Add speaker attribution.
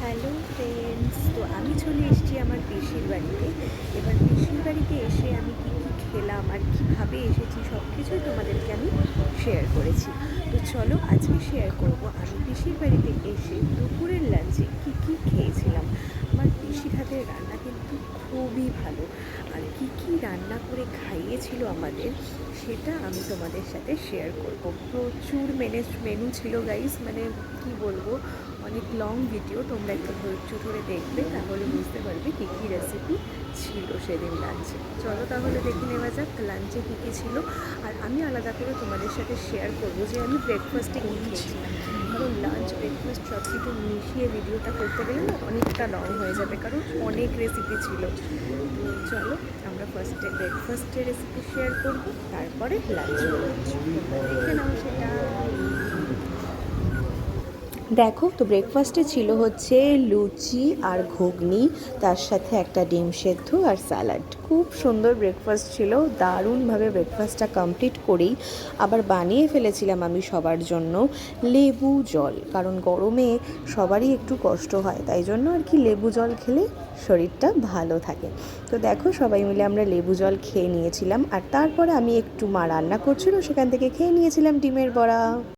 Speaker 1: Hello friends, তো আমি চলে এসেছি আমার পিসির বাড়িতে। এবার পিসির বাড়িতে এসে আমি কী কী খেলাম আর কীভাবে এসেছি সব কিছুই তোমাদেরকে আমি শেয়ার করেছি। তো চলো আজকে শেয়ার করব আমি পিসির বাড়িতে এসে দুপুরের লাঞ্চে কী কী খেয়েছিলাম। আমার পিসির হাতের রান্না কিন্তু খুবই ভালো, আর কী কী রান্না করে খাইয়েছিল আমাদের সেটা আমি তোমাদের সাথে শেয়ার করব। প্রচুর মেনু ছিল গাইস, মানে কি বলবো, অনেক লং ভিডিও, তোমরা একটু ধৈর্য ধরে দেখবে, তাহলে বুঝতে পারবে কী কী রেসিপি ছিল সেদিন লাঞ্চে। চলো তাহলে দেখে নেওয়া যাক লাঞ্চে কী কী ছিল। আর আমি আলাদা করে তোমাদের সাথে শেয়ার করবো যে আমি ব্রেকফাস্টে কী খেয়েছিলাম, কারণ লাঞ্চ ব্রেকফাস্ট সব কিছু মিশিয়ে ভিডিওটা করতে গেলে না অনেকটা লং হয়ে যাবে, কারণ অনেক রেসিপি ছিল। তো চলো আমরা ফার্স্টে ব্রেকফাস্টের রেসিপি শেয়ার করবো, তারপরে লাঞ্চ দেখে নাও সেটা। দেখো, তো ব্রেকফাস্টে ছিল হচ্ছে লুচি আর ঘুগনি, তার সাথে একটা ডিম সেদ্ধ আর স্যালাড। খুব সুন্দর ব্রেকফাস্ট ছিল, দারুণভাবে ব্রেকফাস্টটা কমপ্লিট করেই আবার বানিয়ে ফেলেছিলাম আমি সবার জন্য লেবু জল, কারণ গরমে সবারই একটু কষ্ট হয়, তাই জন্য আর কি লেবু জল খেলে শরীরটা ভালো থাকে। তো দেখো সবাই মিলে আমরা লেবু জল খেয়ে নিয়েছিলাম, আর তারপরে আমি একটু মা রান্না করছিল সেখান থেকে খেয়ে নিয়েছিলাম ডিমের বড়া।